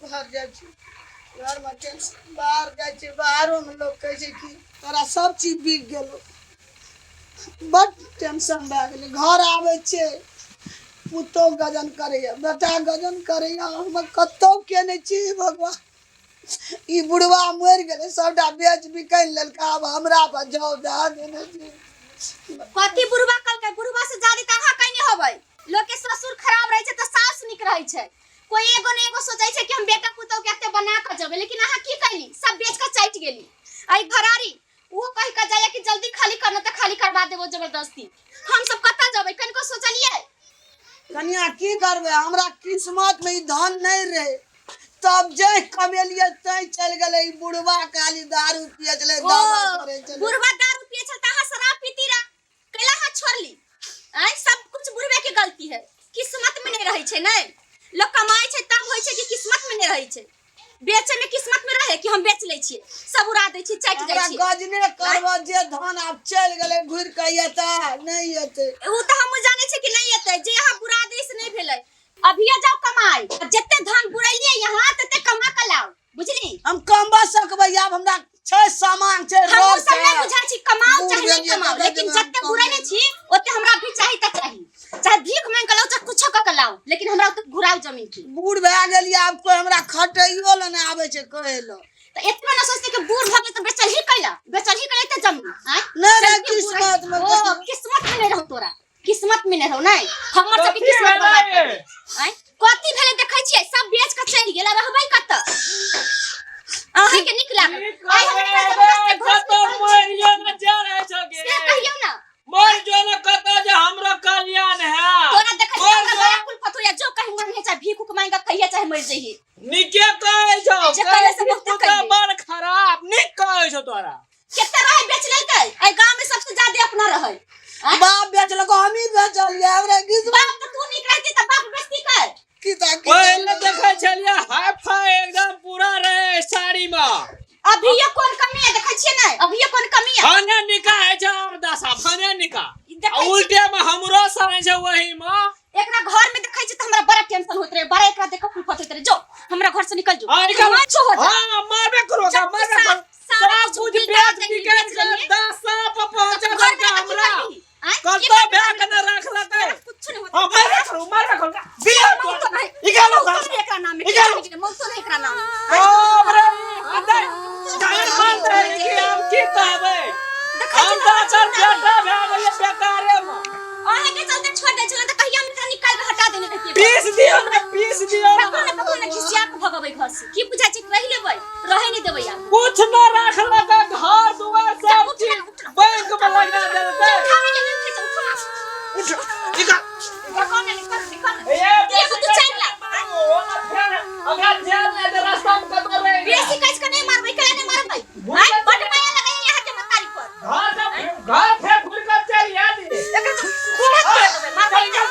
घर जाए घर में टेंशन बाहर जाए बाहरों में लोग कहे कि तोरा सब चीज बिक गेलो बड़ टेंशन भए गेलै घर आबै छै पुतो गजन करैया बेटा गजन करैया हम कतौ केने छी भगवान ई बुढ़वा मरि गेलै सबटा बेच बिकैन लेलकै आब हमरा पर जाओ दए देने छी कथी बुढ़वा कलकै बुढ़वा से जादी तनहा कहीं होबै लोग के ससुर खराब रहे छै त सास निक रहे छै कोई एगो ने एगो सोचै छै कि हम बेटा पुतौ के एते बना के जबै लेकिन अहाँ की कैली सब बेच के चाट गेली आई घरारी वो कह के जाया कि जल्दी खाली करना त खाली करवा देबो जबरदस्ती हम सब कत्ता जबै कनको सोचलिए कन्या की करबे हमरा किस्मत में ई धन नहीं रहे तब जे कमेलिए तै चल गेलै ई बुढ़वा काली दारू पिए चले दावा करे चले बुढ़वा दारू पिए छल त शराब पीती रा कैला हाथ छोड़ली आई सब कुछ बुढ़वे की गलती है किस्मत में नहीं रहे छै नै लोग कमाई छै तब होय छै कि किस्मत में नहीं रहे छै बेचे में किस्मत में रहे कि हम बेच ले छिए सब उड़ा दे छी चाट जाय छी गजने करबो जे धन अब चल गेलै घुर के एता नहीं एते उ त हम जाने छै कि नहीं एते जे यहां बुरा देश नहीं भेलै अभी जाओ कमाई जत्ते धान बुरैलिए यहां तत्ते कमा के लाओ बुझली हम कमबा सकबै आब हमरा छै सामान छै हम सब नहीं बुझा छी कमाओ चाहे नहीं कमाओ लेकिन जत्ते बुरैले छी ओते हमरा भी चाहि त चाहि चाहे भीख मांग के लाओ चाहे कुछो क के लाओ लेकिन हमरा ओते घुराओ जमीन की बूढ़ भए गेलिए अब कोई हमरा खटैयो ल नहीं आबै छै कहै ल त इतना न सोचते कि बूढ़ भ गेल त बेचल ही कैला त जमीन हैं नहीं किस्मत में ओ किस्मत में नहीं रहो तोरा किस्मत में नहीं रहो नहीं हमर सब की किस्मत बर्बाद कर हैं कथि भेले देखै छियै सब बेच के चल गेला रहबै कत अहे के निक लागल आइ हम कत मरियो न जा रहे छगे से कहियो ना मर जो न कत जे हमरो कल्याण है तोरा देखै छियै बड़ा कुल फतुया जो कहि मन है चाहे भीख उक मांग के कहिया चाहे मर जइही निके कहै छौ जे कहले से बहुत कहिए बड़ खराब निक कहै छौ तोरा केते रहे बेच लेतै आई गांव में सबसे ज्यादा अपना रहे बाप बेचलको हम ही बेचलिए हमरा किस्मत बाप त तू निक रहती त बाप बेइज्जती कर की ता पहले देखै छलिए हाई फाई एकदम पूरा रहे साड़ी में अभी ये कौन कमी है देखै छियै नै अभी ये कौन कमी है खाने निका है छ और दशा खाने निका उल्टे में हमरो सरे छै वही में एकरा घर में देखै छी त हमरा बड़ा टेंशन होत रहे बड़ा एकरा देखो फुल फत होत रहे जो हमरा घर से निकल जो हां मारबे करो सब कुछ बेच बिकेट के दशा पे पहुंचा के हमरा कतो बैग न रख लकै कुछ नहीं हां मारबे करो बिया तो नहीं निकालो एकरा नाम में मौत नहीं एकरा नाम ओ रे अंदर जान मान दे कि हम की कहबै हम तो चल बेटा भए गेलै बेकारे में ओहे के चलते छोड़ दे छल त कहिया मित्र निकाल के हटा देने रहती पीस दियो पकोने खिसिया के भगबै घर से की बुझा छी रहि लेबै रहे नहीं देबै यार कुछ न रख लगा घर दुआर सब चीज बैंक में लगा देलकै उठ निकाल पकोने निकाल ये तू चल ला अगर जेल में तो रास्ता में कत रहे बेसी कइस के नहीं मारबै कले नहीं मारबै हां बड माया लगाई यहां के मतारी पर घर फेर घुर कर चल याद एकर तो पूरा कर देबै मारबै निकाल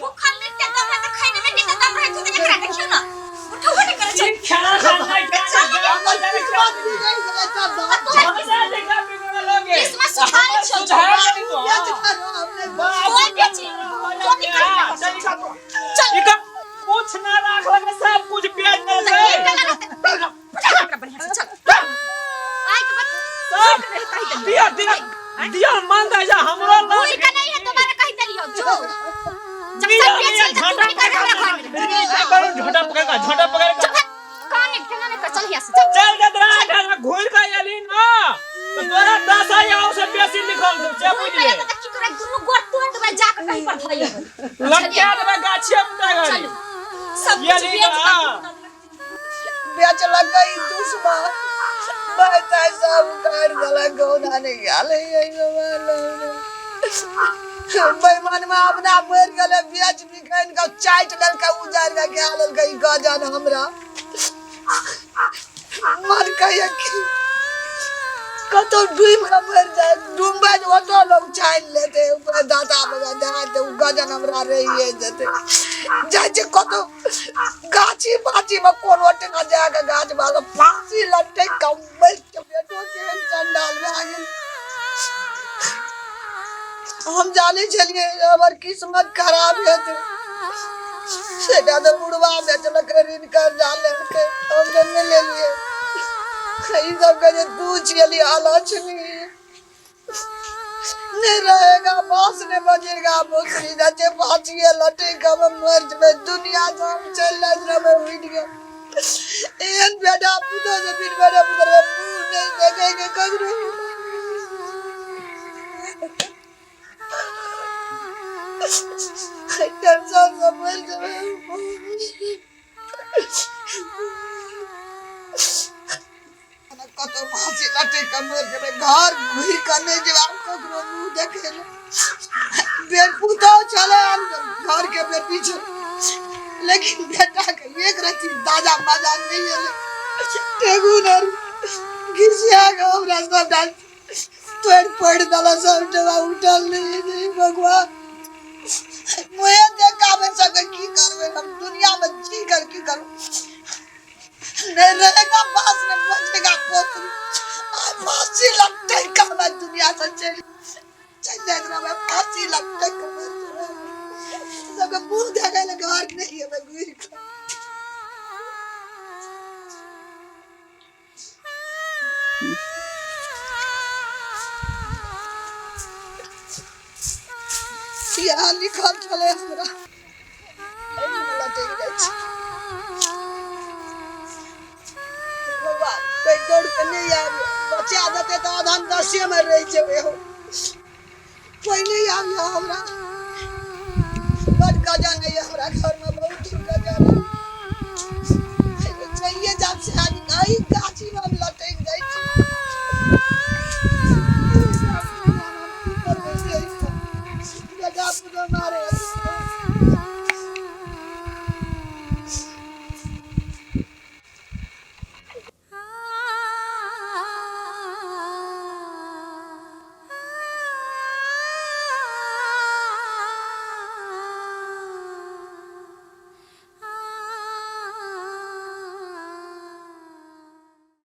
भूखल नहीं ते दम त खाने में नहीं दम रहे तू एकरा देखियो ना उठो उठ कर चल खाना इसमें सुधार छौ कोई बेची तो निकाल चल कुछ ना राख लगे सब कुछ बेच दे बढ़िया से चल आई के सब दिया मान दे जा हमरो कोई का नहीं है दोबारा कहि देलियो जो जब सब बेच झोटा पकड़ का झोटा पकड़ का काने ठेला ने चल हिया से चल गदरा घर में घुर के आली ना तो तोरा 10 आउ से बेसी लिखल दे से बुझ ले की करे दुनु गोड़ तोड़ देबै जाके कहीं पर धइए लगिया देबै गाछिए में दे चल सब कुछ बेच लगा ई दुश्मन बैठा सब कर गला गौना नहीं आले बेईमान में अपना मर गेले बेच बिकैन के चाट लेलकै उजार के खा लेलकै गजन हमरा मन कहिए कि कतो डूब के मर जाए डूबे ओतो लोग चाट लेते ऊपर दादा बगा दे गजन हमरा रहिए जते जाय कतो गाछी बाछी में कोनो टेका जाके गाछ बालो फांसी लटके कम्बल के बेटो के चंडाल भए गेल हम जाने चलिए हमर किस्मत खराब है सेटा तो बुढ़वा बेचल के ऋण कर डाले के हमने में ले लिए ई सब के जे तू छियली आलोच नहीं रहेगा बास ने बजेगा बोसरी जाचे फांसी लटे कब मर में दुनिया सब चल रहा उठ गया एन बेटा पुतो से फिर बेटा पुत्र मुंह नहीं देखेंगे कगरू टेंशन से मर जाए कत फांसी लटे कमर के घर घुर करने जवाब कगरू मुंह देखे बेट पुतो चले घर के पे पीछे लेकिन बेटा के एक रति दादा माजा नहीं है टेगुनर घिसिया का रास्ता डाल तोड़ पड़ दला सब जवा उठल नहीं भगवान मुझे देखा मैं सब की करवे हम दुनिया में जी कर की करूं नहीं रहेगा पास में बचेगा पोतरी फांसी लगते का मैं दुनिया से चल जाएगा मैं फांसी लगते का मैं सब मुंह देखा लगा घर नहीं है मैं गुर का यहाँ लिखल चले हमरा एही में लटक जाइ छै भगवान कोई दौड़ के नहीं आवे बचा देते तो आधान दसिया में रह जेबे हो कोई नहीं आवे हमरा बड़ गजा नहीं हमरा घर में बहुत गजा चाहिए जब से आज गई गाछी में लटक जाइ छै गजा पुरो मारे